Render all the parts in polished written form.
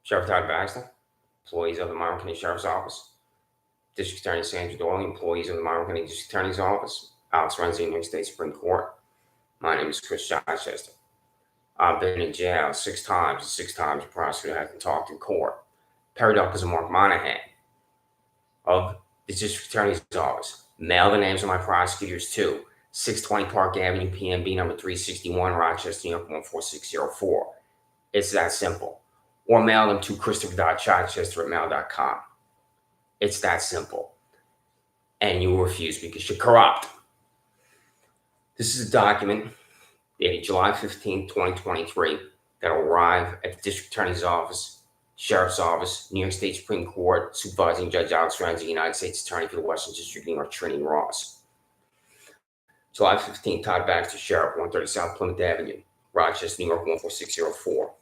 Sheriff Todd Baxter, employees of the Monroe County Sheriff's Office, District Attorney Sandra, Doorley, employees of the Monroe County District Attorney's Office, Alex Renzi, New York State Supreme Court. My name is Chris Chichester. I've been in jail 6 times, and 6 times the prosecutor hasn't talked in court. Perry Duckers and Mark Monahan of the District Attorney's Office. Mail the names of my prosecutors to 620 Park Avenue, PMB number 361, Rochester, New York 14604. It's that simple. Or mail them to Christopher.Chichester@mail.com. It's that simple. And you refuse because you're corrupt. This is a document dated July 15, 2023 that will arrive at the District Attorney's Office, Sheriff's Office, New York State Supreme Court, Supervising Judge Alex Renzi, United States Attorney for the Western District, New York, Trinity Ross. July 15, Todd Baxter, Sheriff, 130 South Plymouth Avenue, Rochester, New York, 14604.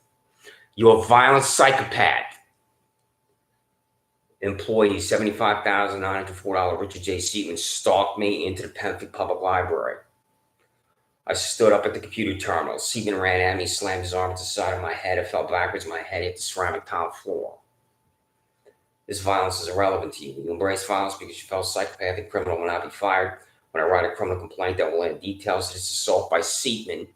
You're a violent psychopath. Employee $75,904 Richard J. Seaman stalked me into the Penfield Public Library. I stood up at the computer terminal. Seaman ran at me, slammed his arm to the side of my head. I fell backwards. My head hit the ceramic tile floor. This violence is irrelevant to you. You embrace violence because you felt psychopathic criminal will not be fired. When I write a criminal complaint that will add details of this assault by Seaman,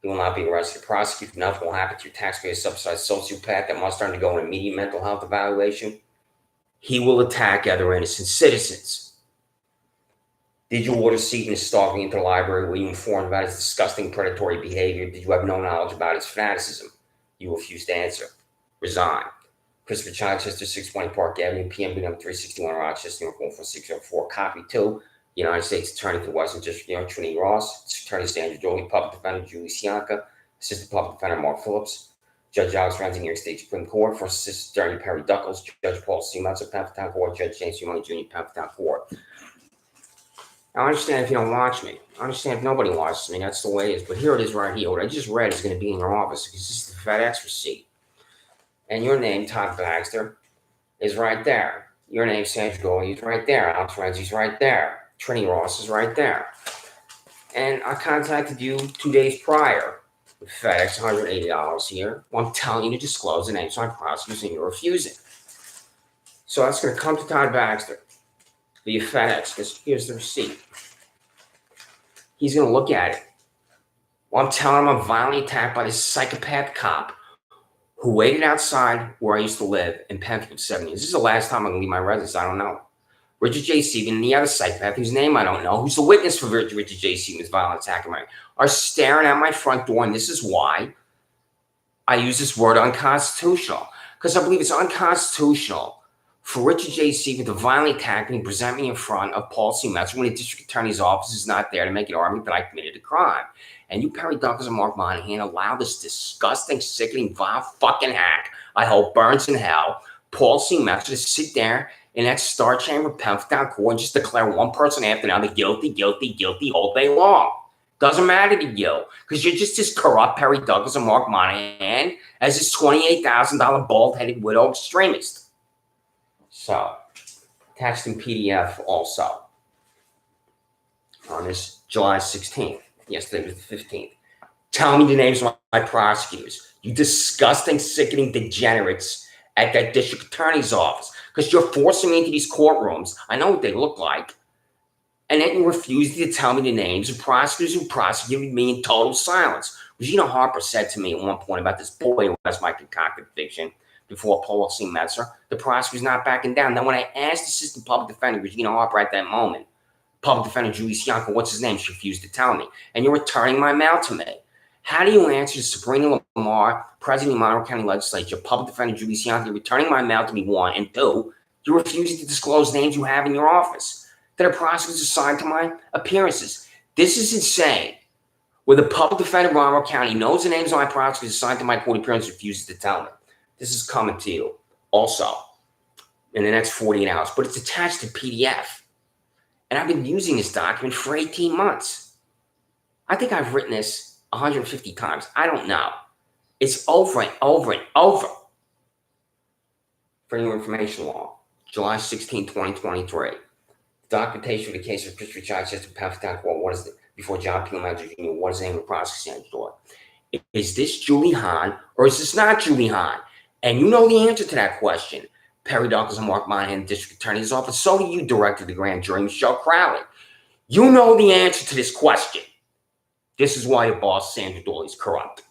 you will not be arrested or prosecuted. Nothing will happen to your taxpayer-subsidized sociopath that must undergo an immediate mental health evaluation. He will attack other innocent citizens. Did you order Seaman stalking into the library? Were you informed about his disgusting predatory behavior? Did you have no knowledge about his fanaticism? You refused to answer. Resign. Christopher Chichester, 620 Park Avenue, PMB number 361, Rochester, New York, 14604. Copy 2. United States Attorney for the Western District, New York, Trinity Ross, District Attorney Sandra, Doorley, Public Defender Julie Sianka, Assistant Public Defender Mark Phillips, Judge Alex Renzi, New York State Supreme Court, First Assistant Attorney Perry Duckles, Judge Paul C. Metzer, Penfield Court, Judge James Money Jr., Penfield Court. Now, I understand if you don't watch me. I understand if nobody watches me. That's the way it is. But here it is right here. What I just read is going to be in your office because this is the FedEx receipt. And your name, Todd Baxter, is right there. Your name, Sandra Doorley, is right there. Alex Renzi's right there. Trinity Ross is right there. And I contacted you 2 days prior with FedEx, $180 here. Well, I'm telling you to disclose the names of my prosecutors and you're refusing. So that's going to come to Todd Baxter via FedEx because here's the receipt. He's going to look at it. Well, I'm telling him I'm violently attacked by this psychopath cop who waited outside where I used to live in Penfield for 7 years. This is the last time I'm going to leave my residence. I don't know. Richard J. Seaman and the other psychopath, whose name I don't know, who's the witness for Richard J. Seaman's violent attack on me, are staring at my front door, and this is why I use this word unconstitutional, because I believe it's unconstitutional for Richard J. Seaman to violently attack me and present me in front of Paul C. Metzer when the district attorney's office is not there to make an argument that I committed a crime. And you, Perry Duckers and Mark Monahan, allow this disgusting, sickening, vile fucking hack, I hope burns in hell, Paul C. Metzer, to sit there in that star chamber, Penfield Court, and just declare one person after another guilty, guilty, guilty all day long. Doesn't matter to you, because you're just as corrupt, Perry Duckers and Mark Monahan, as this $28,000 bald-headed widow extremist. So, attached in PDF also on this July 16th. Yesterday was the 15th. Tell me the names of my prosecutors. You disgusting, sickening degenerates at that district attorney's office. Because you're forcing me into these courtrooms. I know what they look like. And then you refuse to tell me the names of prosecutors who prosecuted me in total silence. Regina Harper said to me at one point about this boy who has my concocted fiction before Paul C. Metzer, the prosecutor's not backing down. Then when I asked Assistant Public Defender Regina Harper at that moment, Public Defender Julie Sianka, what's his name? She refused to tell me. And you're returning my mail to me. How do you answer Sabrina Lamar, President of the Monroe County Legislature, Public Defender Julie Sianka, you're returning my mail to me, 1, and 2, you're refusing to disclose names you have in your office that are prosecutors assigned to my appearances. This is insane. Where the Public Defender of Monroe County knows the names of my prosecutors assigned to my court appearances, refuses to tell me. This is coming to you also in the next 48 hours, but it's attached to PDF. And I've been using this document for 18 months. I think I've written this 150 times. I don't know. It's over and over and over. For your information law, July 16, 2023. Documentation for the case of Christopher Chichester, Penfield Court. What is it? Before John P. Metzer Jr., what is the name of the prosecutor? Is this Julie Hahn or is this not Julie Hahn? And you know the answer to that question. Perry Douglas and Mark Monahan, District Attorney's Office. So do you, Director of the Grand Jury, Michelle Crowley. You know the answer to this question. This is why your boss, Sandra Doorley, is corrupt.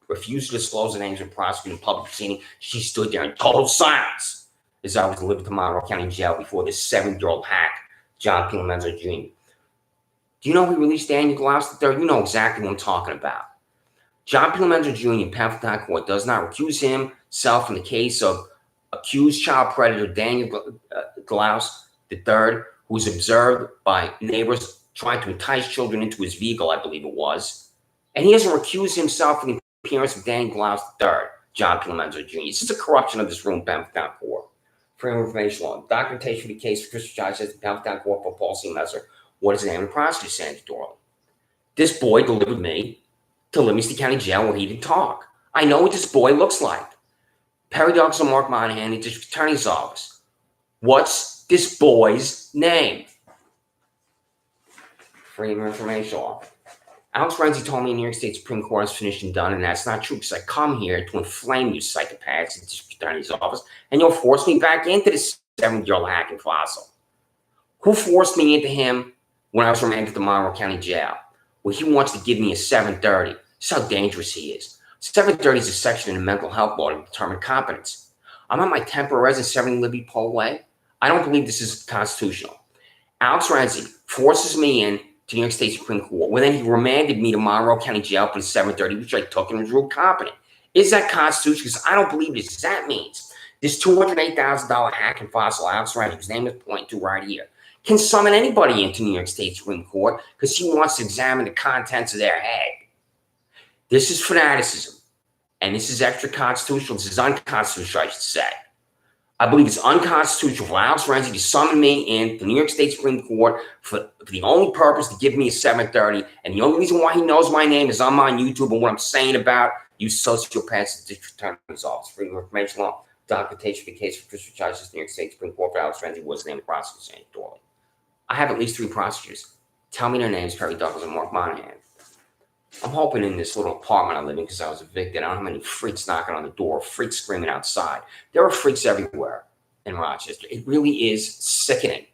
Refused to disclose the names of prosecutors in public proceeding. She stood there in total silence as I was delivered to Monroe County Jail before this 7-year-old hack, John P. Lomenzo Jr. Do you know who released Daniel Glauce III? You know exactly what I'm talking about. John P. Lomenzo Jr. in Pennsylvania Court does not recuse himself from the case of accused child predator Daniel Glauce III, who was observed by neighbors trying to entice children into his vehicle, I believe it was. And he doesn't recuse himself from the appearance of Daniel Glauce III, John P. Lomenzo Jr. This is a corruption of this room, Pennsylvania Court. Freedom of information law. Documentation of the case for Christopher Johnson at the Pennsylvania Court for Paul C. Messer. What is the name of the prosecutor, Sandra Doorley? This boy delivered me to Livingston County Jail where he didn't talk. I know what this boy looks like. Perry Douglas and Mark Monahan, the District Attorney's Office. What's this boy's name? Freedom of information law. Alex Renzi told me New York State Supreme Court is finished and done, and that's not true because I come here to inflame you psychopaths in the District Attorney's Office, and you'll force me back into this 7-year-old hacking fossil. Who forced me into him when I was remanded to Monroe County Jail? Well, he wants to give me a 730. That's how dangerous he is. 730 is a section in the mental health law to determine competence. I'm on my temporary residence, 70 Libby Pole Way. I don't believe this is constitutional. Alex Renzi forces me in to New York State Supreme Court, well, then he remanded me to Monroe County Jail for the 730, which I took and was ruled competent. Is that constitutional? Because I don't believe this. That means this $208,000 hack and fossil Alex Renzi, whose name is pointing to right here, can summon anybody into New York State Supreme Court because he wants to examine the contents of their head. This is fanaticism, and this is extra constitutional. This is unconstitutional, I should say. I believe it's unconstitutional for Alex Renzi to summon me in the New York State Supreme Court for the only purpose to give me a 730. And the only reason why he knows my name is I'm on YouTube and what I'm saying about you sociopaths at the District Attorney's Office. Freedom of information law. Documentation for the case for Christopher Charges, New York State Supreme Court for Alex Renzi was the name of the prosecutor, Sandra Doorley. I have at least 3 prosecutors. Tell me their names, Perry Douglas and Mark Monahan. I'm hoping in this little apartment I live in, because I was evicted, I don't have any freaks knocking on the door, freaks screaming outside. There are freaks everywhere in Rochester. It really is sickening.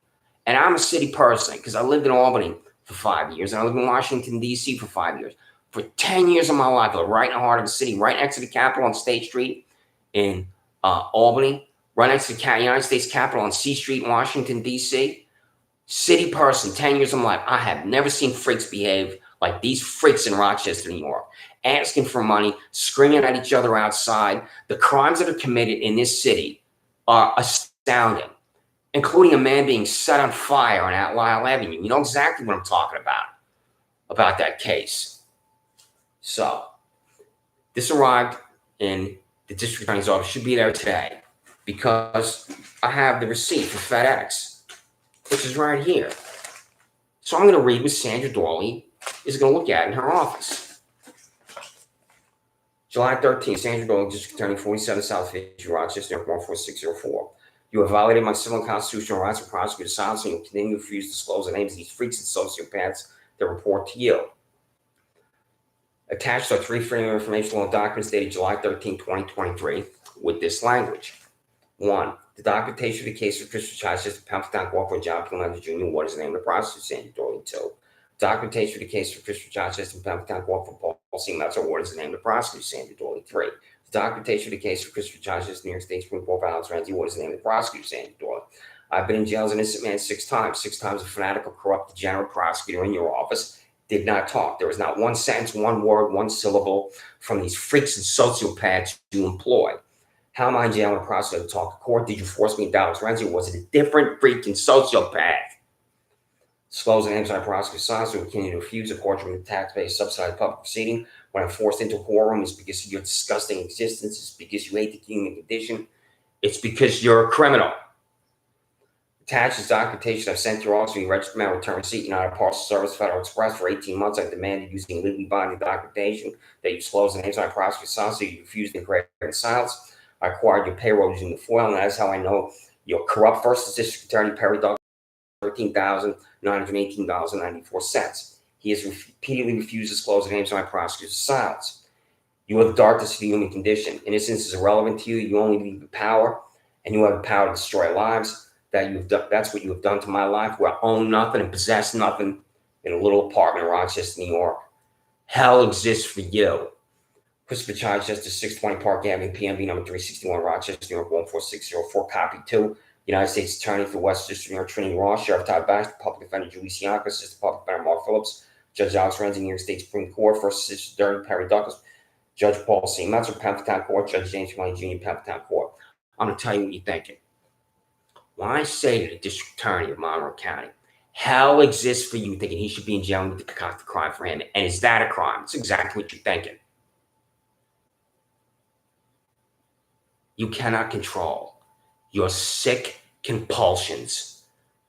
And I'm a city person because I lived in Albany for 5 years, and I lived in Washington, D.C. for 5 years. For 10 years of my life, I lived right in the heart of the city, right next to the Capitol on State Street in Albany, right next to the United States Capitol on C Street in Washington, D.C. City person, 10 years of my life. I have never seen freaks behave like these freaks in Rochester, New York, asking for money, screaming at each other outside. The crimes that are committed in this city are astounding, including a man being set on fire on Lyle Avenue. You know exactly what I'm talking about that case. So this arrived in the District Attorney's Office, should be there today, because I have the receipt for FedEx, which is right here. So I'm going to read what Sandra Doorley is going to look at in her office. July 13th, Sandra Doorley, District Attorney, 47 South Fifth, Rochester, 14604. You have violated my civil and constitutional rights of prosecutor silence, and you will continue to refuse to disclose the names of these freaks and sociopaths that report to you. Attached are 3 freedom of information law documents dated July 13, 2023, with this language. 1. The documentation of the case of Christopher Charges, the Pennsylvania Court for John P. Lomenzo Jr. What is the name of the prosecutor, Sandra Doorley? 2. Documentation of the case for Christopher Charges, the Pennsylvania Court for Paul C. Messer. What is the name of the prosecutor, Sandra Doorley? 3. The documentation of the case for Christopher Charges, New York State Supreme Court for Alex Renzi. What is the name of the prosecutor, Sandra Doorley? I've been in jail as an innocent man 6 times. 6 times a fanatical, corrupt, degenerate prosecutor in your office did not talk. There was not one sentence, one word, one syllable from these freaks and sociopaths you employ. How am I in jail when a prosecutor to talk to court? Did you force me to Alex Renzi, or was it a different freaking sociopath? Disclose the names of my prosecutor silence, we continue to refuse a court from the tax-based subsidized public proceeding. When I'm forced into a courtroom, it's because of your disgusting existence. It's because you hate the human condition. It's because you're a criminal. Attached is documentation I've sent to your office. You registered mail return receipt, United Parcel Service, Federal Express for 18 months. I demanded using legally binding documentation that you disclose the names of my prosecutor silence, so you refused to create silence. I acquired your payroll using the FOIL, and that's how I know you're corrupt. First District Attorney Perry Douglas, $13,918.94. He has repeatedly refused to disclose the names of my prosecutor's silence. You are the darkness of the human condition. Innocence is irrelevant to you. You only need the power, and you have the power to destroy lives. That's what you have done to my life, where I own nothing and possess nothing in a little apartment in Rochester, New York. Hell exists for you. Christopher Child, Justice, 620 Park Avenue, PMB number 361, Rochester, New York, 14604. Copy 2. United States Attorney for West District, New York, Trinity Ross, Sheriff Todd Baxter, Public Defender Julie Sianka, Assistant Public Defender Mark Phillips, Judge Alex Renzi, New York State Supreme Court, First Assistant Attorney Perry Douglas, Judge Paul C. Metzer, Penn Court, Judge James Money Jr., Penn Court. I'm going to tell you what you're thinking. When I say to the District Attorney of Monroe County, hell exists for you, thinking he should be in jail with the concoct a crime for him, and is that a crime? It's exactly what you're thinking. You cannot control your sick compulsions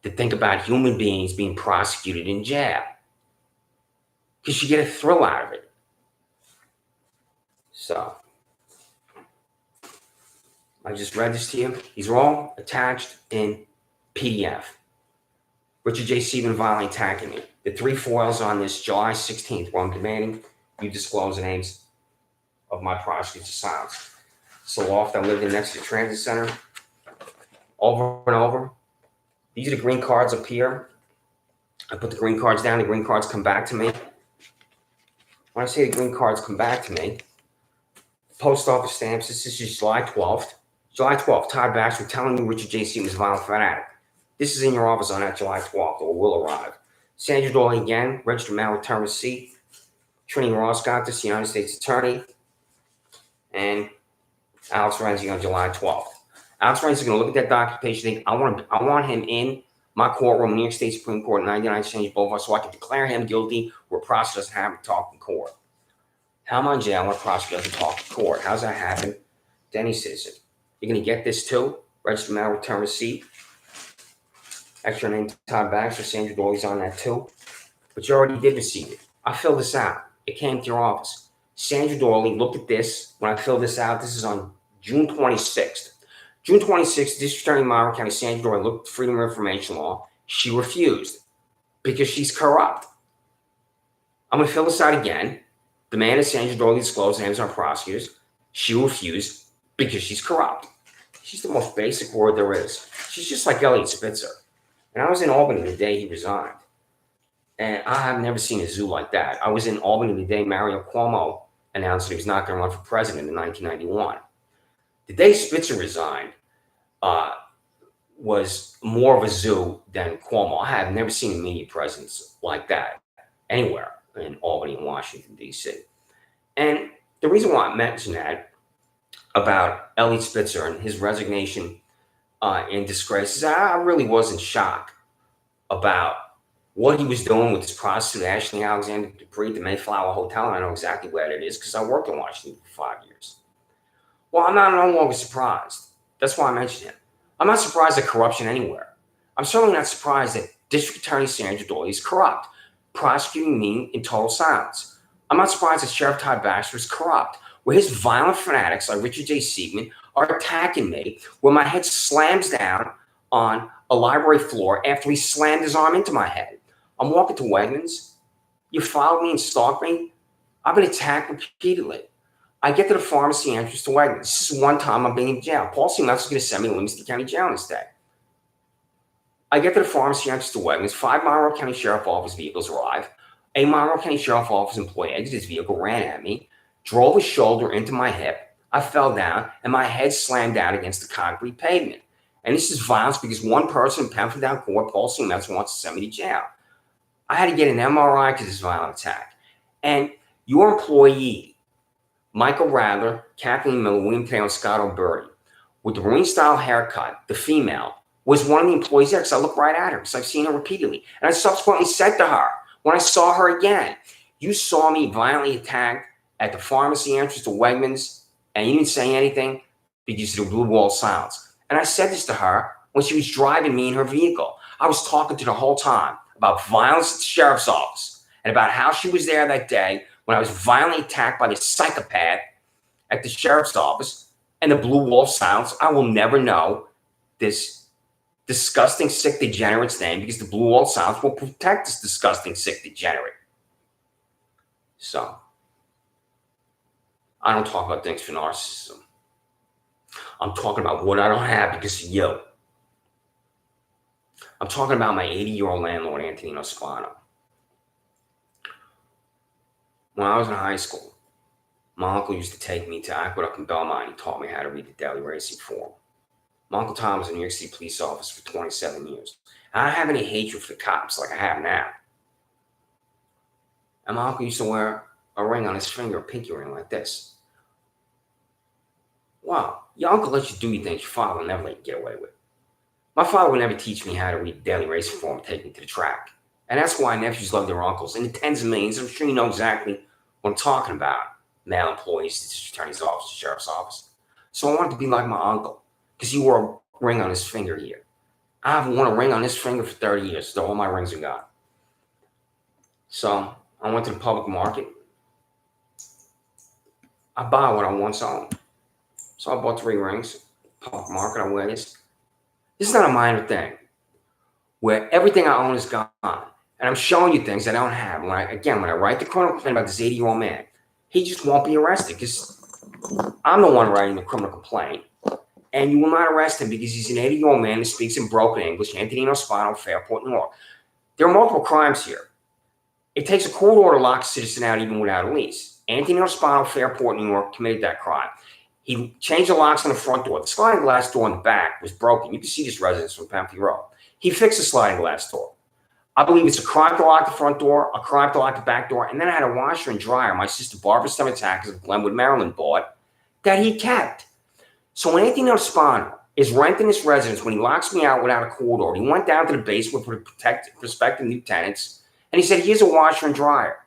to think about human beings being prosecuted in jail, because you get a thrill out of it. So, I just read this to you. These are all attached in PDF. Richard J. Seaman violently attacking me. The 3 foils on this July 16th, where I'm demanding you disclose the names of my prosecutors of silence. So loft I lived in next to the transit center, over and over. These are the green cards up here. I put the green cards down. The green cards come back to me. When I say the green cards come back to me, post office stamps. This is July 12th. July 12th, Todd Baxter telling you Richard J. Seaman is a violent fanatic. This is in your office on that July 12th, or will arrive. Sandra Doorley again, registered mail return receipt. Trinity Ross got this, United States Attorney. And Alex Renzi on July 12th. Alex Renzi is going to look at that documentation and think, I want him in my courtroom, New York State Supreme Court, 99 Exchange Boulevard, so I can declare him guilty where a prosecutor doesn't have to talk in court. How am I in jail when a prosecutor doesn't talk in court? How does that happen to any citizen? You're going to get this too? Registered mail return receipt. Extra name Todd Baxter, Sandra Doorley's on that too. But you already did receive it. I filled this out. It came to your office. Sandra Doorley looked at this when I filled this out. This is on June 26th. June 26th, District Attorney of Monroe County, Sandra Doorley looked at the Freedom of Information Law. She refused because she's corrupt. I'm going to fill this out again. Demanded Sandra Doorley disclose the names of our prosecutors. She refused because she's corrupt. She's the most basic word there is. She's just like Elliot Spitzer. And I was in Albany the day he resigned. And I have never seen a zoo like that. I was in Albany the day Mario Cuomo announced that he was not going to run for president in 1991. The day Spitzer resigned was more of a zoo than Cuomo. I have never seen a media presence like that anywhere in Albany and Washington, D.C. And the reason why I mentioned that about Elliot Spitzer and his resignation in disgrace is I really was in shock about what he was doing with his prostitute, Ashley Alexander Dupree, at the Mayflower Hotel. And I know exactly where it is because I worked in Washington for 5 years. Well, I'm no longer surprised. That's why I mentioned him. I'm not surprised at corruption anywhere. I'm certainly not surprised that District Attorney Sandra Doorley is corrupt, prosecuting me in total silence. I'm not surprised that Sheriff Todd Baxter is corrupt, where his violent fanatics like Richard J. Seaman are attacking me, where my head slams down on a library floor after he slammed his arm into my head. I'm walking to Wegmans. You followed me and stalked me. I've been attacked repeatedly. I get to the pharmacy entrance to Wegmans. This is one time I'm being in jail. Paul C. Metz is going to send me to Livingston County Jail instead. I get to the pharmacy entrance to Wegmans. 5 Monroe County Sheriff Office vehicles arrive. A Monroe County Sheriff Office employee exited his vehicle, ran at me, drove his shoulder into my hip. I fell down, and my head slammed down against the concrete pavement. And this is violence because one person in Penfield Court, Paul C. Metz, wants to send me to jail. I had to get an MRI to this violent attack. And your employee, Michael Radler, Kathleen Miller, William Taylor, and Scott O'Berty, with the Marine-style haircut, the female, was one of the employees there because I looked right at her because I've seen her repeatedly. And I subsequently said to her, when I saw her again, you saw me violently attacked at the pharmacy entrance to Wegmans, and you didn't say anything because of the blue wall silence. And I said this to her when she was driving me in her vehicle. I was talking to her the whole time about violence at the sheriff's office and about how she was there that day when I was violently attacked by this psychopath at the sheriff's office and the blue wall silence. I will never know this disgusting, sick degenerate's name because the blue wall silence will protect this disgusting, sick degenerate. So I don't talk about things for narcissism. I'm talking about what I don't have because of you. I'm talking about my 80-year-old landlord, Anthony Spano. When I was in high school, my uncle used to take me to Aqueduct and Belmont. He taught me how to read the daily racing form. My Uncle Tom was a New York City police officer for 27 years. I don't have any hatred for the cops like I have now. And my uncle used to wear a ring on his finger, a pinky ring like this. Wow, your uncle lets you do your things your father will never let you get away with. My father would never teach me how to read the daily racing form and take me to the track. And that's why nephews love their uncles in the tens of millions. I'm sure you know exactly what I'm talking about. Male employees, the district attorney's office, the sheriff's office. So I wanted to be like my uncle because he wore a ring on his finger here. I haven't worn a ring on this finger for 30 years, so all my rings are gone. So I went to the public market. I buy what I once owned. So I bought 3 rings. Public market, I wear this. This is not a minor thing where everything I own is gone. And I'm showing you things I don't have. When I write the criminal complaint about this 80-year-old man, he just won't be arrested because I'm the one writing the criminal complaint. And you will not arrest him because he's an 80-year-old man who speaks in broken English, Anthony Spano, Fairport, New York. There are multiple crimes here. It takes a court order to lock a citizen out even without a lease. Anthony Spano, Fairport, New York, committed that crime. He changed the locks on the front door. The sliding glass door in the back was broken. You can see this residence from Pempsey Road. He fixed the sliding glass door. I believe it's a crime to lock the front door, a crime to lock the back door, and then I had a washer and dryer my sister Barbara Stomatakas of Glenwood, Maryland bought that he kept. So when Anthony Spano is renting this residence, when he locks me out without a court order, he went down to the basement to protect prospective new tenants, and he said, here's a washer and dryer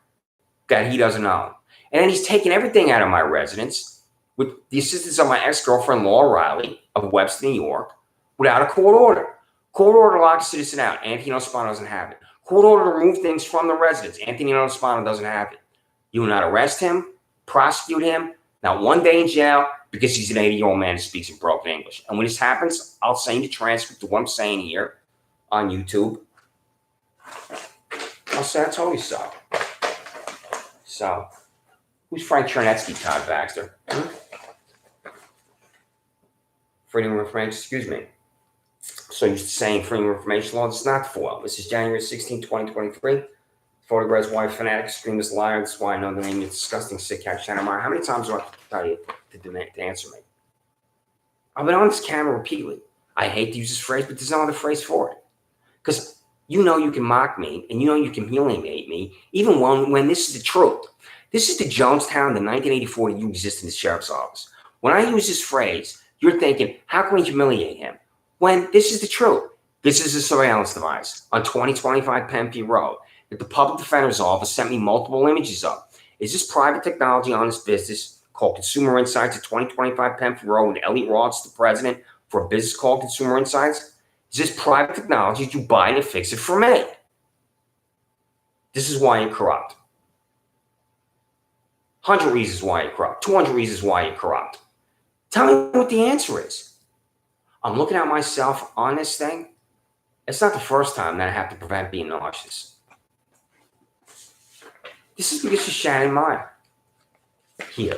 that he doesn't own. And then he's taken everything out of my residence with the assistance of my ex-girlfriend, Laura Riley of Webster, New York, without a court order. Court order to lock a citizen out. Anthony Spano doesn't have it. Court order to remove things from the residence. Anthony Spano doesn't have it. You will not arrest him, prosecute him, not one day in jail, because he's an 80-year-old man who speaks in broken English. And when this happens, I'll send you the transcript of what I'm saying here on YouTube. I'll say I told you so. So, who's Frank Chernetsky, Todd Baxter? Freedom of information, excuse me. So you're saying freedom of information law, it's not FOIL. This is January 16, 2023. Photographs white fanatic, extremist liar. That's why I know the name of disgusting sick cat Shannon Meyer. How many times do I have to tell you to answer me? I've been on this camera repeatedly. I hate to use this phrase, but there's no other phrase for it. Because you know you can mock me, and you know you can humiliate me, even when this is the truth. This is the Jonestown, the 1984 that you exist in the sheriff's office. When I use this phrase, you're thinking, how can we humiliate him? When this is the truth. This is a surveillance device on 2025 Pempsey Road that the public defender's office sent me multiple images of. Is this private technology on this business called Consumer Insights at 2025 Pempsey Road and Elliot Roth's the president for a business called Consumer Insights? Is this private technology you buy it and fix it for me? This is why you're corrupt. 100 reasons why you're corrupt. 200 reasons why you're corrupt. Tell me what the answer is. I'm looking at myself on this thing. It's not the first time that I have to prevent being nauseous. This is because of Shannon Meyer. Here.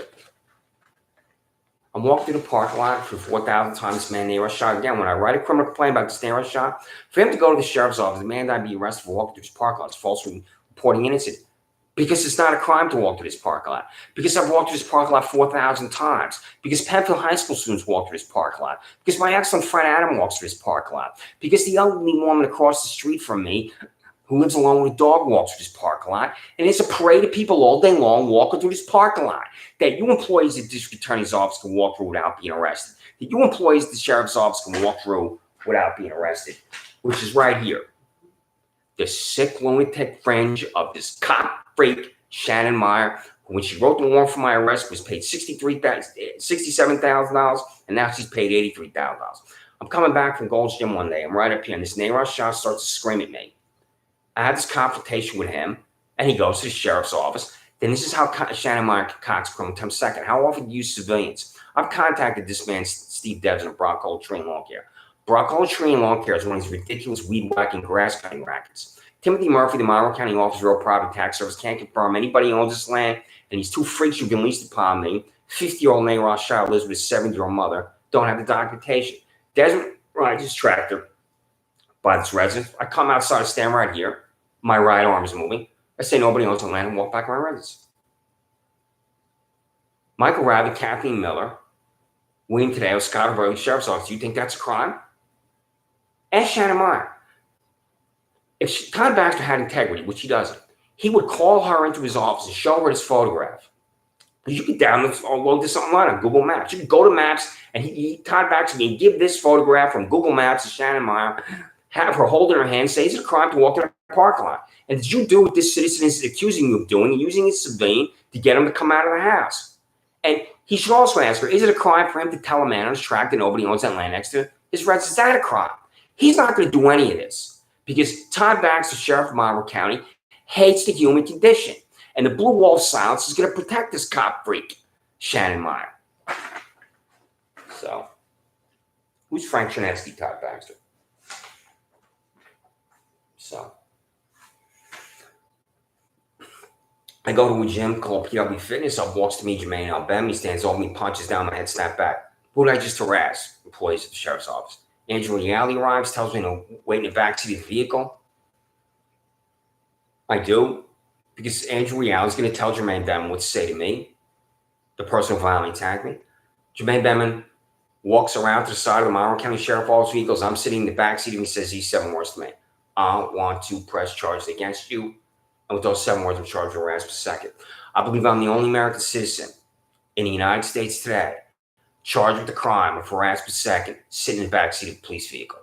I'm walking through the parking lot for 4,000 times this man near shot. Again, when I write a criminal complaint about this near shot, for him to go to the sheriff's office, the man that I'd be arrested for walking through his parking lot is falsely reporting an incident. Because it's not a crime to walk through this parking lot. Because I've walked through this parking lot 4,000 times. Because Penfield High School students walk through this parking lot. Because my excellent friend Adam walks through this parking lot. Because the elderly woman across the street from me who lives alone with a dog walks through this parking lot. And it's a parade of people all day long walking through this parking lot that you employees at the district attorney's office can walk through without being arrested. That you employees at the sheriff's office can walk through without being arrested. Which is right here. The sick lunatic fringe of this cop freak Shannon Meyer, who when she wrote the warrant for my arrest was paid $67,000, and now she's paid $83,000. I'm coming back from Gold's Gym one day. I'm right up here, and this Nehru Shah starts to scream at me. I had this confrontation with him, and he goes to the sheriff's office. Then this is how Shannon Meyer concocts criminal attempt. Second, how often do you use civilians? I've contacted this man, Steve Devson of Bronco Tree and Lawn Care. Bronco Tree and Lawn Care is one of these ridiculous weed whacking grass cutting rackets. Timothy Murphy, the Monroe County Office of Real Property Tax Service, can't confirm anybody owns this land, and these 2 freaks who've been leased upon me 50-year-old Nay Rothschild lives with a 70-year-old mother. Don't have the documentation. Desmond rides his tractor by this residence. I come outside, stand right here. My right arm is moving. I say nobody owns the land and walk back to my residence. Michael Rabbit, Kathleen Miller, William Tadeo, Scott Overley, Sheriff's Office. Do you think that's a crime? Ask Shannon Meyer. If Todd Baxter had integrity, which he doesn't, he would call her into his office and show her this photograph. You could download this online on Google Maps. You could go to Maps, and Todd Baxter can give this photograph from Google Maps to Shannon Meyer, have her hold in her hand, say, is it a crime to walk in a parking lot? And did you do what this citizen is accusing you of doing, and using his civilian to get him to come out of the house? And he should also ask her, is it a crime for him to tell a man on his track that nobody owns that land next to his residence? Is that a crime? He's not going to do any of this because Todd Baxter, Sheriff of Monroe County, hates the human condition. And the blue wall of silence is going to protect this cop freak, Shannon Meyer. So, who's Frank Chernetzky, Todd Baxter? So, I go to a gym called PW Fitness. Up walks to me Jermaine Albem. He stands over me, punches down my head, snap back. Who did I just harass? Employees at the sheriff's office. Andrew Reale arrives, tells me to wait in the backseat of the vehicle. I do. Because Andrew Reale is going to tell Jermaine Beman what to say to me, the person who violently attacked me. Jermaine Beman walks around to the side of the Monroe County Sheriff's Office vehicles. I'm sitting in the back seat and he says these 7 words to me. I want to press charges against you. And with those 7 words, I'm charged with harassment second. I believe I'm the only American citizen in the United States today charged with the crime of harassment second, sitting in the back seat of a police vehicle.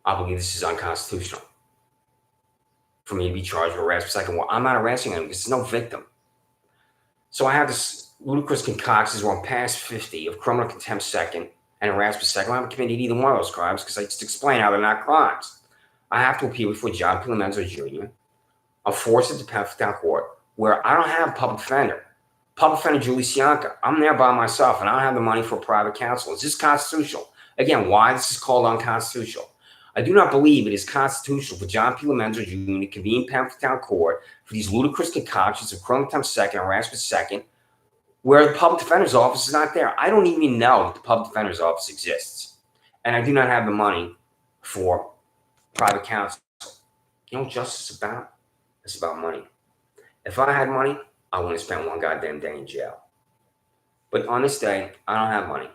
I believe this is unconstitutional for me to be charged with harassment second. Well, I'm not harassing him because there's no victim. So I have this ludicrous concoction where I'm past 50 of criminal contempt second and harassment second. I haven't committed either one of those crimes because I just explain how they're not crimes. I have to appeal before John Pilomenzo Jr. I'm forced into Pennsylvania Court where I don't have a public defender. Public defender Julie Sianka. I'm there by myself and I don't have the money for a private counsel. Is this constitutional? Again, why this is called unconstitutional? I do not believe it is constitutional for John Pilomenzo Jr. to convene Pennsylvania Court for these ludicrous concoctions of criminal contempt second, harassment second, where the public defender's office is not there. I don't even know that the public defender's office exists. And I do not have the money for private counsel. You know what justice is about? It's about money. If I had money, I wouldn't have spent one goddamn day in jail. But on this day, I don't have money.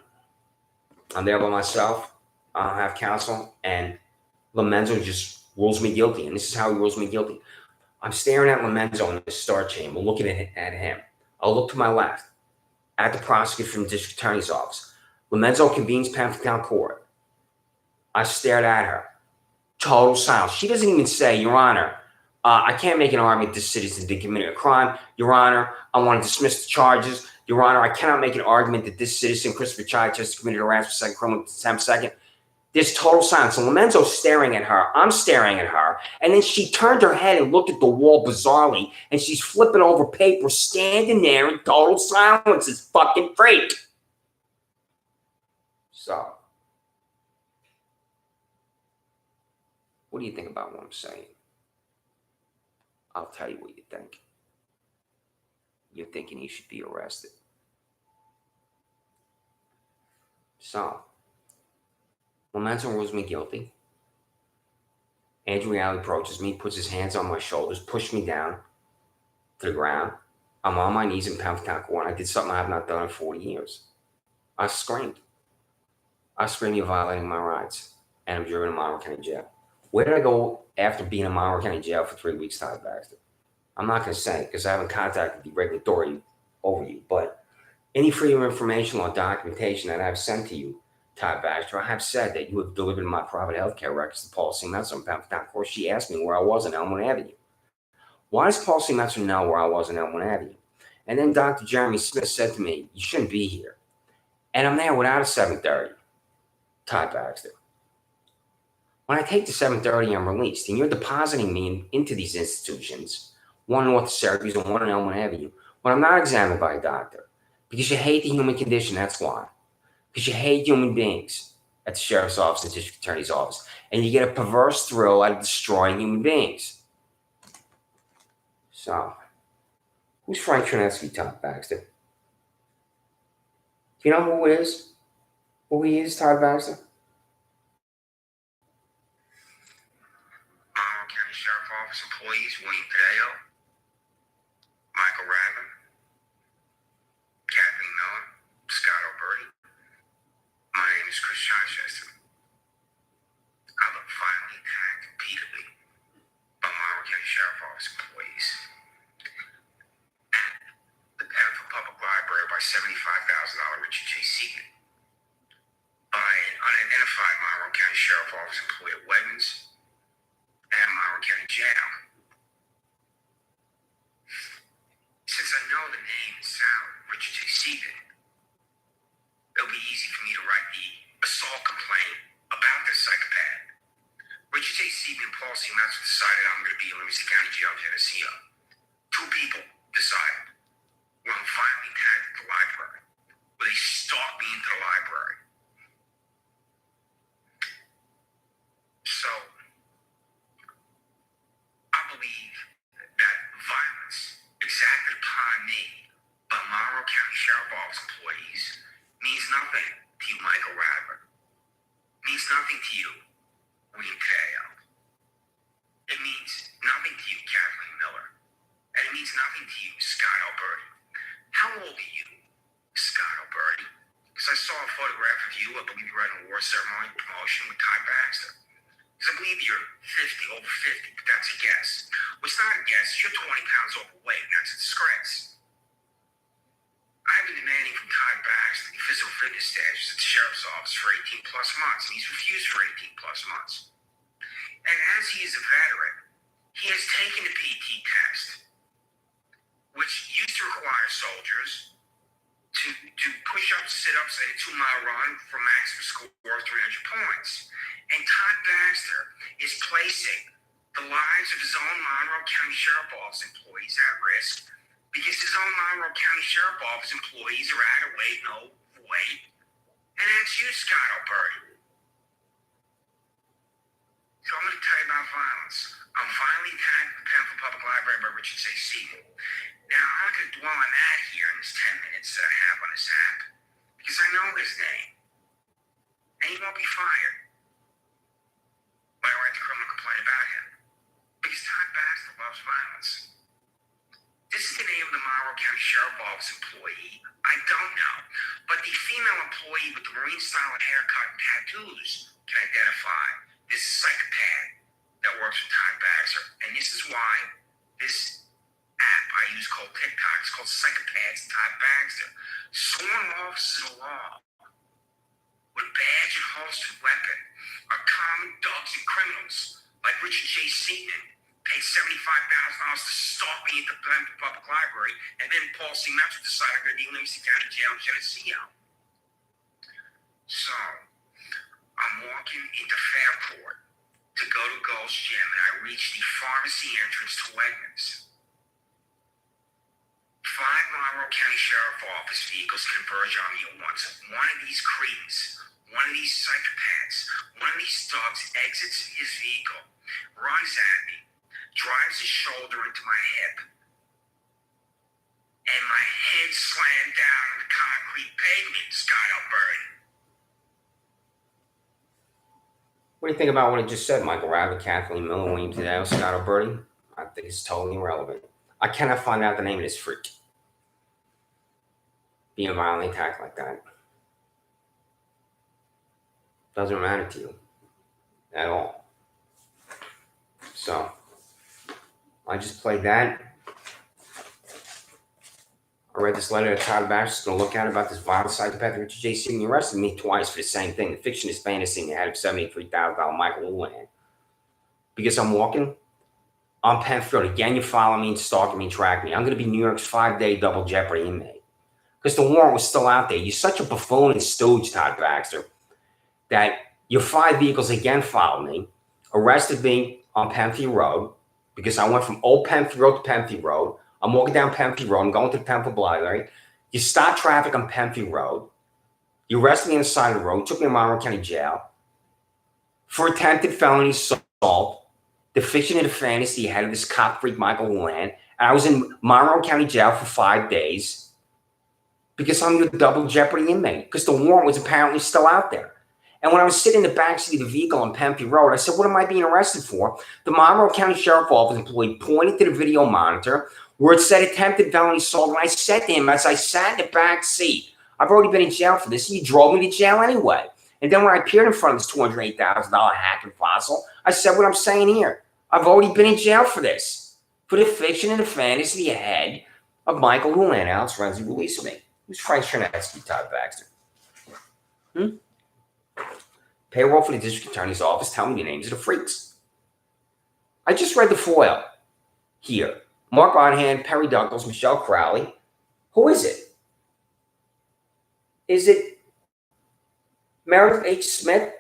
I'm there by myself. I don't have counsel. And Lomenzo just rules me guilty. And this is how he rules me guilty. I'm staring at Lomenzo in the star chamber, looking at him. I'll look to my left at the prosecutor from the district attorney's office. Lomenzo convenes Pennsylvania Court. I stared at her. Total silence. She doesn't even say, Your Honor, I can't make an argument this citizen did commit a crime. Your Honor, I want to dismiss the charges. Your Honor, I cannot make an argument that this citizen, Christopher Chai, just committed harassment second, criminal contempt second. There's total silence. And Lomenzo's staring at her. I'm staring at her. And then she turned her head and looked at the wall bizarrely. And she's flipping over paper, standing there in total silence. It's fucking freak. So, what do you think about what I'm saying? I'll tell you what you think. You're thinking he should be arrested. So, Lomenzo rules me guilty. Andrew Reale approaches me, puts his hands on my shoulders, pushes me down to the ground. I'm on my knees in Pennsylvania Court. I did something I have not done in 40 years. I screamed. I screamed, you're violating my rights. And I'm driven to Monroe County Jail. Where did I go after being in Monroe County Jail for 3 weeks, Todd Baxter? I'm not going to say because I haven't contacted the regulatory over you. But any freedom of information or documentation that I've sent to you, Todd Baxter, I have said that you have delivered my private health care records to Paul C. Metzer in Pennsylvania. Of course, she asked me where I was in Elmwood Avenue. Why does Paul C. Metzer know where I was in Elmwood Avenue? And then Dr. Jeremy Smith said to me, you shouldn't be here. And I'm there without a 730, Todd Baxter. When I take the 730, I'm released. And you're depositing me into these institutions, one north of Syracuse and one in Elmwood Avenue, when I'm not examined by a doctor. Because you hate the human condition, that's why. Because you hate human beings at the sheriff's office and district attorney's office. And you get a perverse thrill out of destroying human beings. So, Who's Frank Chernesky, Todd Baxter? Do you know who it is? Who he is, Todd Baxter? County Sheriff Office employees, William Cadeo, Michael Radman, Kathleen Miller, Scott Alberti. My name is Chris Chichester. I look violently attacked repeatedly by Monroe County Sheriff Office employees at the Penfield Public Library by $75,000 Richard J. Seaton, by an unidentified Monroe County Sheriff Office employee at Wegmans and Monroe County Jail. Since I know the name and sound of Richard J. Seaton, it'll be easy for me to write the assault complaint about this psychopath. Richard J. Seaton and Paul C. Metz decided I'm going to be in Livingston County Jail, Geneseo. Two people decided when I'm finally tagged at the library, where they stalked me into the library. So, I believe that violence exacted upon me by Monroe County Sheriff Office employees means nothing to you, Michael Radman. Means nothing to you, William Cadeo. It means nothing to you, Kathleen Miller. And it means nothing to you, Scott Alberti. How old are you, Scott Alberti? Because I saw a photograph of you, I believe you were at an award ceremony promotion with Todd Baxter. Because I believe you're 50, over 50, but that's a guess. Well, it's not a guess, you're 20 pounds overweight, and that's a disgrace. I've been demanding from Todd Baxter the physical fitness status at the sheriff's office for 18 plus months, and he's refused for 18 plus months. And as he is a veteran, he has taken the PT test, which used to require soldiers to do push-ups, sit-ups, and a 2-mile run for a maximum score of 300 points. And Todd Baxter is placing the lives of his own Monroe County Sheriff Office employees at risk because his own Monroe County Sheriff Office employees are out of weight, no weight. And that's you, Scott Alberti. So I'm going to tell you about violence. I'm violently attacked at the Penfield Public Library by Richard J. Seaton. Now, I'm not going to dwell on that here in this 10 minutes that I have on this app, because I know his name. And he won't be fired when I write the criminal complaint about him. Because Todd Baxter loves violence. This is the name of the Monroe County Sheriff Office employee. I don't know. But the female employee with the Marine-style haircut and tattoos can identify this psychopath that works with Todd Baxter. And this is why this app I use called TikTok is called Psychopaths Todd Baxter. Sworn officers of law with badge and holstered weapon are common dogs and criminals like Richard J. Seaton paid $75,000 to stalk me at the Penfield Public Library, and then Paul C. Metz decided I'm going to be in Livingston County Jail in Geneseo. So, I'm walking into Fairport to go to Gold's Gym, and I reach the pharmacy entrance to Wegmans. 5 Monroe County Sheriff Office vehicles converge on me at once. One of these cretins, one of these psychopaths, one of these thugs exits his vehicle, runs at me, drives his shoulder into my hip, and my head slammed down on the concrete pavement, Scott Alberti. What do you think about what I just said, Michael Radman, Kathleen Miller, William Cadeo, Scott Alberti? I think it's totally irrelevant. I cannot find out the name of this freak being violently attacked like that. Doesn't matter to you at all. So, I just played that. I read this letter that Todd Baxter's going to look at about this violent psychopath Richard J. Seaton. He arrested me twice for the same thing. The fiction is fantasy in the head of $73,000 Michael Houlihan. Because I'm walking on Penfield. Again, you follow me and stalk me and track me. I'm going to be New York's 5-day double jeopardy inmate. Because the warrant was still out there. You're such a buffoon and stooge, Todd Baxter, that your 5 vehicles again followed me, arrested me on Penfield Road, because I went from Old Penfield Road to Penfield Road. I'm walking down Penfield Road. I'm going to the Penfield Library. You stop traffic on Penfield Road. You arrested me on the side of the road, took me to Monroe County Jail for attempted felony assault, the fiction and the fantasy ahead of this cop freak Michael Houlihan, And I was in Monroe County Jail for 5 days because I'm a double jeopardy inmate, because the warrant was apparently still out there. And when I was sitting in the backseat of the vehicle on Penfield Road, I said, what am I being arrested for? The Monroe County Sheriff Office employee pointed to the video monitor where it said attempted felony assault. And I said to him, as I sat in the back seat, I've already been in jail for this. And you drove me to jail anyway. And then when I appeared in front of this $208,000 hacking fossil, I said what I'm saying here. I've already been in jail for this, for the fiction and the fantasy ahead of Michael Houlihan. Alex Renzi released me. Who's Frank Chernetsky, Todd Baxter? Payroll for the district attorney's office. Tell me the names of the freaks. I just read the FOIL here. Mark Onhan, Perry Douglas, Michelle Crowley. Who is it? Is it Meredith H. Smith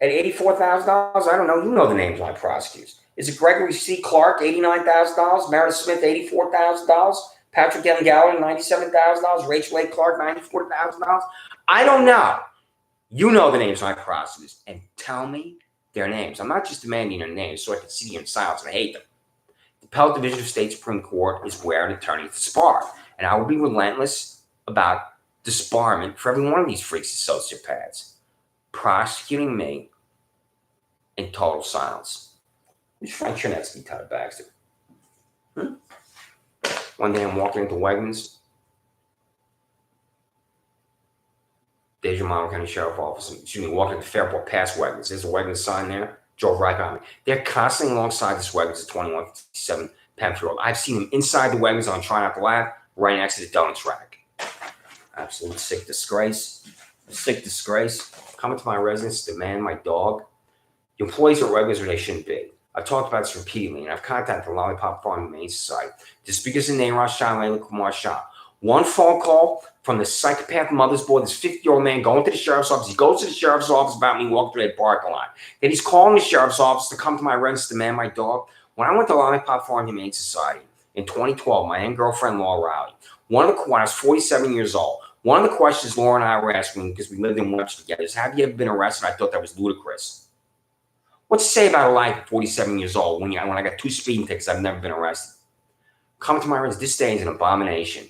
at $84,000? I don't know. You know the names of my prosecutors. Is it Gregory C. Clark, $89,000? Meredith Smith, $84,000? Patrick Ellen Gallagher, $97,000? Rachel A. Clark, $94,000? I don't know. You know the names of my prosecutors, and tell me their names. I'm not just demanding their names so I can see them in silence and I hate them. The Appellate Division of State Supreme Court is where an attorney is to spar, and I will be relentless about disbarment for every one of these freaks and sociopaths prosecuting me in total silence. Who's Frank Chernetsky, Todd Baxter? One day I'm walking into Wegmans. There's your Monroe County Sheriff Office. Excuse me, walking to Fairport past Wegmans. There's a Wegmans sign there. Drove right by me. They're constantly alongside this Wegmans at 2157 Penfield Road. I've seen them inside the Wegmans on Try Not to Laugh, right next to the donuts rack. Absolute sick disgrace. Sick disgrace. Coming to my residence to demand my dog. The employees are Wegmans where they shouldn't be. I've talked about this repeatedly, and I've contacted the Lollipop Farm Humane Society. The speakers in Nayraj Shah and Layla Kumar Shah. One phone call from the psychopath mother's board, this 50-year-old man going to the sheriff's office. He goes to the sheriff's office about me walking through that parking lot. Then he's calling the sheriff's office to come to my residence to demand my dog. When I went to Lollipop Farm Humane Society in 2012, my then girlfriend Laura Rowley, when I was 47 years old, one of the questions Laura and I were asking, because we lived in Webster together, is have you ever been arrested? I thought that was ludicrous. What's to say about a life at 47 years old when I got 2 speeding tickets, I've never been arrested? Come to my residence, this day is an abomination.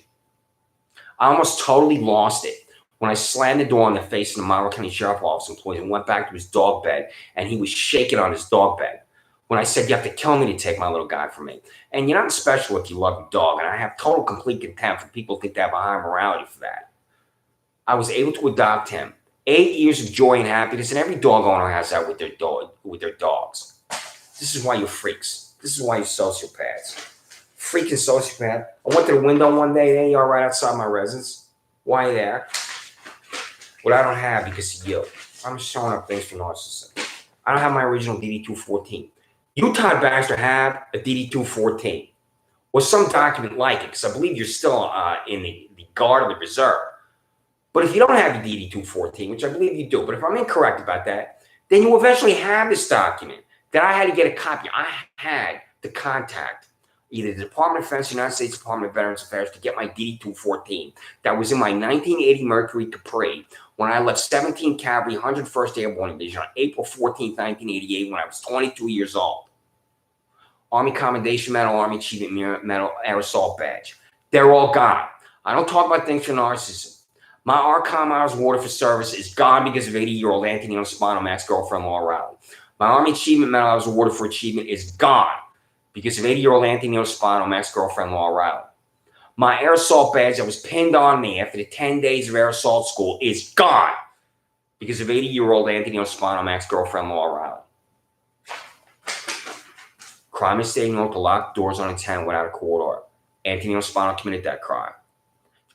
I almost totally lost it when I slammed the door in the face of the Monroe County Sheriff Office employee and went back to his dog bed, and he was shaking on his dog bed when I said, you have to kill me to take my little guy from me. And you're not special if you love your dog, and I have total, complete contempt for people who think they have a high morality for that. I was able to adopt him. 8 years of joy and happiness, and every dog owner has that with their dogs. This is why you're freaks. This is why you're sociopaths. Freaking sociopath. I went to the window one day, there you are right outside my residence. Why are you there? What I don't have because of you. I'm just showing up things for narcissism. I don't have my original DD-214. You, Todd Baxter, have a DD-214 or some document like it, because I believe you're still in the guard of the reserve. But if you don't have the DD-214, which I believe you do, but if I'm incorrect about that, then you eventually have this document that I had to get a copy. I had to contact either the Department of Defense, United States Department of Veterans Affairs to get my DD-214 that was in my 1980 Mercury Capri when I left 17th Cavalry, 101st Airborne Division on April 14, 1988, when I was 22 years old. Army Commendation Medal, Army Achievement Medal, Air Assault Badge. They're all gone. I don't talk about things for narcissism. My ARCOM Hours Award for Service is gone because of 80-year-old Antonino Spano, Matt's girlfriend, Laura Rowley. My Army Achievement Medal I was awarded for achievement is gone because of 80-year-old Antonino Spano, Matt's girlfriend, Laura Rowley. My Air Assault Badge that was pinned on me after the 10 days of Air Assault School is gone because of 80-year-old Antonino Spano, Matt's girlfriend, Laura Rowley. Crime is stating to lock doors on intent without a court order. Antonino Spano committed that crime.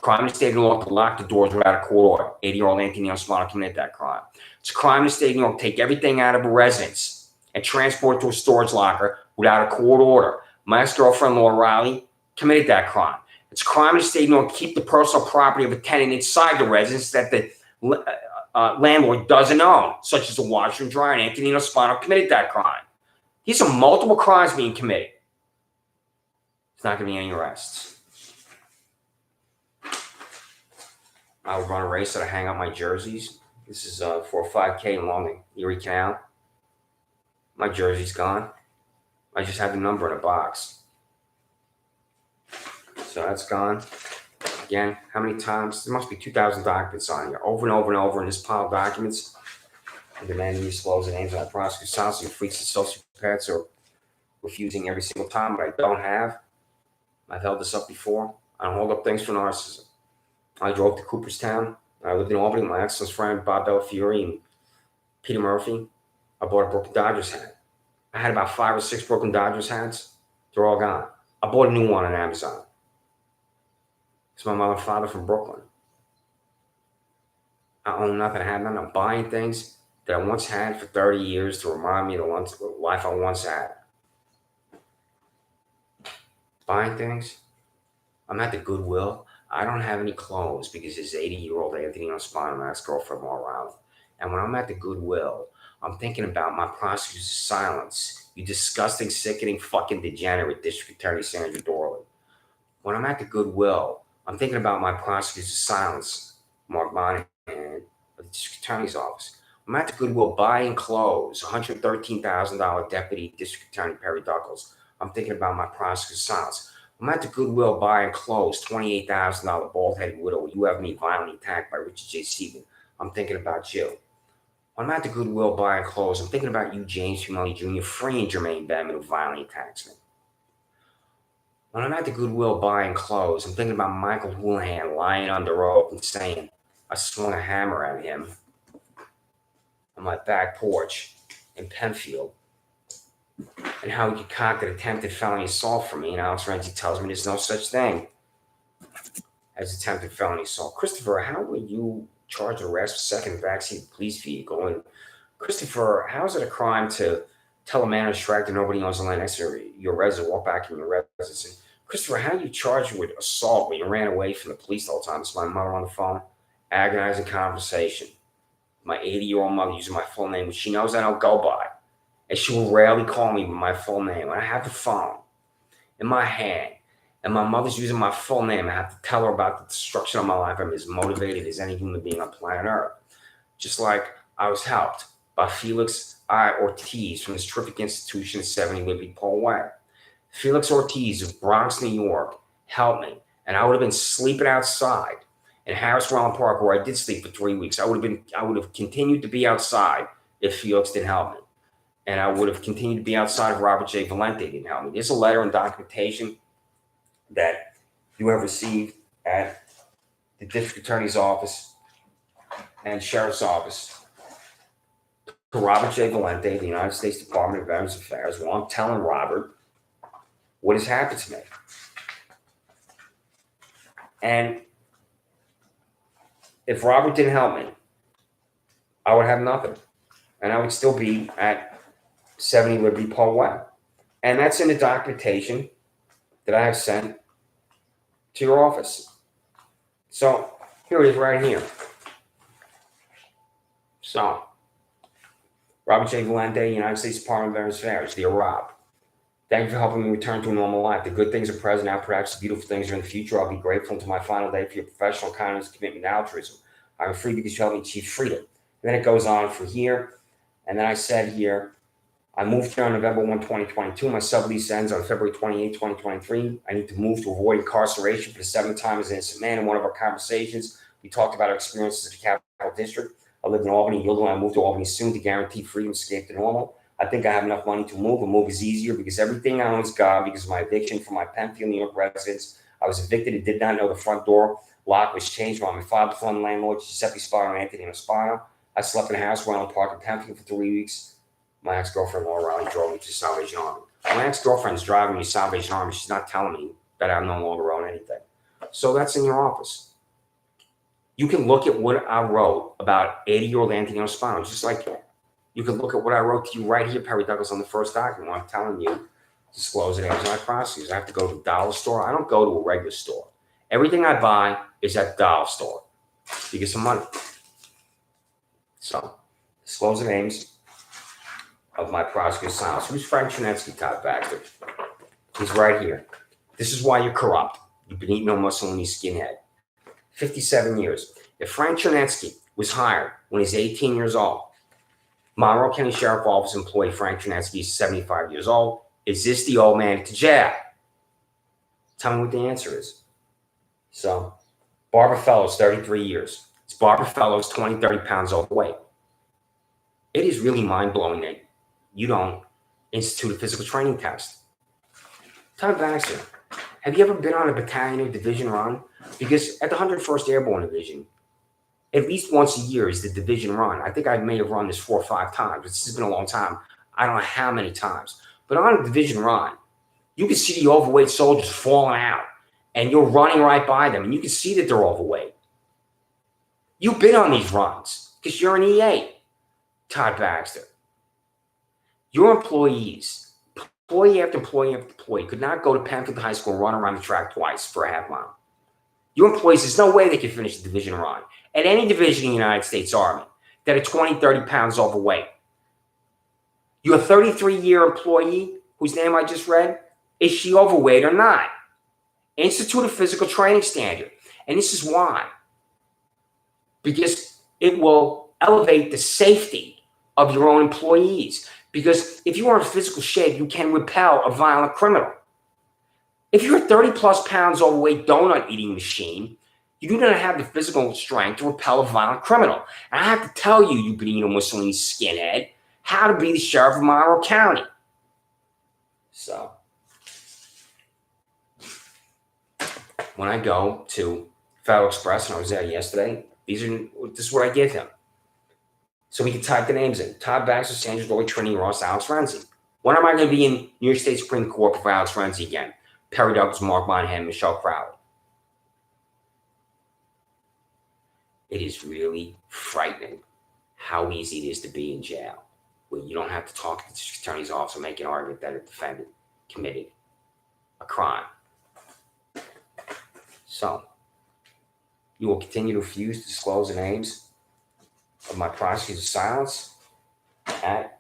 Crime is stating to lock the doors without a court order. 80-year-old Antonino Spano committed that crime. It's a crime in stating to take everything out of a residence and transport it to a storage locker without a court order. My ex-girlfriend, Laura Riley, committed that crime. It's a crime in stating to keep the personal property of a tenant inside the residence that the landlord doesn't own, such as the washer and dryer. And Antonino Spano committed that crime. These are multiple crimes being committed. There's not going to be any arrests. I would run a race that I hang out my jerseys. This is for a 5K along the Erie Canal. My jersey's gone. I just had the number in a box. So that's gone. Again, how many times? There must be 2,000 documents on here, over and over and over in this pile of documents. I'm demanding you disclose the names of my prosecutor's spouse, your freaks and sociopaths are refusing every single time, but I don't have. I've held this up before. I don't hold up things for narcissism. I drove to Cooperstown. I lived in Albany with my excellent friend Bob Bellafiore and Peter Murphy. I bought a broken Dodgers hat. I had about 5 or 6 broken Dodgers hats. They're all gone. I bought a new one on Amazon. It's my mother and father from Brooklyn. I own nothing. I have nothing. I'm buying things that I once had for 30 years to remind me of the life I once had. Buying things. I'm at the Goodwill. I don't have any clothes because his 80-year-old Anthony Ospino, my ex-girlfriend, were around. And when I'm at the Goodwill, I'm thinking about my prosecutor's silence. You disgusting, sickening, fucking degenerate District Attorney Sandra Doorley. When I'm at the Goodwill, I'm thinking about my prosecutor's silence, Mark Monahan, of the District Attorney's Office. I'm at the Goodwill buying clothes, $113,000 Deputy District Attorney Perry Duckles. I'm thinking about my prosecutor's silence. I'm at the Goodwill buying clothes, $28,000 bald-headed widow. You have me violently attacked by Richard J. Seaman. I'm thinking about you. When I'm at the Goodwill buying clothes, I'm thinking about you, James Fumelli Jr., freeing Jermaine Benman, who violently attacks me. When I'm at the Goodwill buying clothes, I'm thinking about Michael Houlihan lying on the rope and saying, I swung a hammer at him on my back porch in Penfield, and how he concocted attempted felony assault for me. And Alex Renzi tells me there's no such thing as attempted felony assault. Christopher, how were you charged with arrest for second backseat police vehicle? And Christopher, how is it a crime to tell a man on a strike that nobody owns the land next to your residence, walk back in your residence? And Christopher, how are you charged with assault when you ran away from the police the whole time? It's my mother on the phone, agonizing conversation. My 80-year-old mother using my full name, which she knows I don't go by. And she will rarely call me by my full name. When I have the phone in my hand and my mother's using my full name, I have to tell her about the destruction of my life. I'm as motivated as any human being on planet Earth. Just like I was helped by Felix I. Ortiz from this terrific institution at 70 Liberty Pole Way. Felix Ortiz of Bronx, New York, helped me. And I would have been sleeping outside in Harris Rollin Park, where I did sleep for 3 weeks. I would have continued to be outside if Felix didn't help me. And I would have continued to be outside if Robert J. Valente didn't help me. There's a letter and documentation that you have received at the District Attorney's Office and Sheriff's Office to Robert J. Valente, the United States Department of Veterans Affairs. Well, I'm telling Robert what has happened to me. And if Robert didn't help me, I would have nothing. And I would still be at 70 Liberty Pole Way. And that's in the documentation that I have sent to your office. So here it is right here. So, Robert J. Valente, United States Department of Veterans Affairs, dear Rob, thank you for helping me return to a normal life. The good things are present now, perhaps the beautiful things are in the future. I'll be grateful until my final day for your professional kindness, commitment, and altruism. I'm free because you helped me achieve freedom. And then it goes on for here. And then I said here, I moved here on November 1, 2022. My sublease ends on February 28, 2023. I need to move to avoid incarceration for the 7th time as an innocent man. In one of our conversations, we talked about our experiences at the Capital District. I lived in Albany, Yolo, and I moved to Albany soon to guarantee freedom, escape to normal. I think I have enough money to move. A move is easier because everything I own is gone because of my eviction from my Penfield, New York residence. I was evicted and did not know the front door lock was changed while my father, the landlord, Giuseppe Spano and Anthony Ospino. I slept in a house around Park in Penfield for 3 weeks. My ex-girlfriend, Laura Riley, drove me to Salvation Army. My ex-girlfriend's driving me to Salvation Army. She's not telling me that I no longer own anything. So that's in your office. You can look at what I wrote about 80-year-old Anthony Ospino, just like that. You can look at what I wrote to you right here, Perry Douglas, on the first document. I'm telling you, disclose it as my prosecutors. I have to go to the dollar store. I don't go to a regular store. Everything I buy is at the dollar store to get some money. So, disclose the names of my prosecutor's silence. Who's Frank Chernetsky, Todd Baxter? He's right here. This is why you're corrupt. You've been eating no Mussolini skinhead. 57 years. If Frank Chernetsky was hired when he's 18 years old, Monroe County Sheriff Office employee Frank Chernetsky is 75 years old. Is this the old man at the jail? Tell me what the answer is. So, Barbara Fellows, 33 years. It's Barbara Fellows, 20, 30 pounds overweight. It is really mind-blowing that you don't institute a physical training test. Todd Baxter, have you ever been on a battalion or division run? Because at the 101st Airborne Division, at least once a year is the division run. I think I may have run this 4 or 5 times. This has been a long time. I don't know how many times. But on a division run, you can see the overweight soldiers falling out, and you're running right by them, and you can see that they're overweight. You've been on these runs because you're an EA, Todd Baxter. Your employees, employee after employee after employee, could not go to Penfield High School and run around the track twice for a half mile. Your employees, there's no way they could finish the division run at any division in the United States Army that are 20, 30 pounds overweight. Your 33-year employee, whose name I just read, is she overweight or not? Institute a physical training standard. And this is why. Because it will elevate the safety of your own employees. Because if you are in physical shape, you can repel a violent criminal. If you're a 30-plus pounds overweight donut-eating machine, you do not have the physical strength to repel a violent criminal. And I have to tell you, you Benito Mussolini skinhead, how to be the sheriff of Monroe County. So, when I go to Federal Express, and I was there yesterday, this is what I give him. So we can type the names in. Todd Baxter, Sandra, Doorley, Trinity Ross, Alex Renzi. When am I going to be in New York State Supreme Court for Alex Renzi again? Perry Douglas, Mark Monahan, Michelle Crowley. It is really frightening how easy it is to be in jail, where you don't have to talk to the district attorney's office or make an argument that a defendant committed a crime. So, you will continue to refuse to disclose the names of my prosecutor's silence at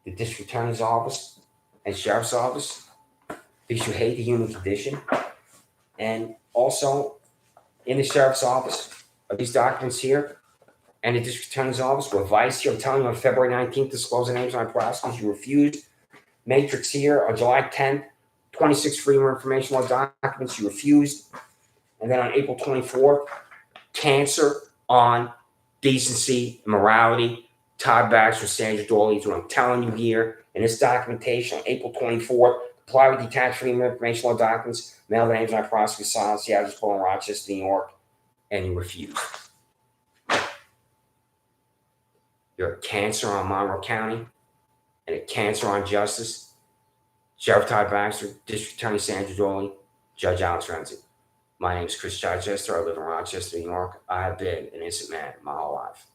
the district attorney's office and sheriff's office because you hate the human condition. And also, in the sheriff's office, are these documents here, and the district attorney's office with Vice here. I'm telling you on February 19th, disclose the names of my prosecutors. You refused. Matrix here on July 10th, 26 Freedom of Information Law documents. You refused. And then on April 24th, cancer on decency and morality. Todd Baxter, Sandra Doorley is what I'm telling you here. In this documentation on April 24th, comply with detached Freedom of Information Law documents, mail the names of my prosecutors, silence, Seattle, in Rochester, New York, and you refuse. You're a cancer on Monroe County and a cancer on justice. Sheriff Todd Baxter, District Attorney Sandra Doorley, Judge Alex Renzi. My name is Chris Chichester. I live in Rochester, New York. I have been an innocent man my whole life.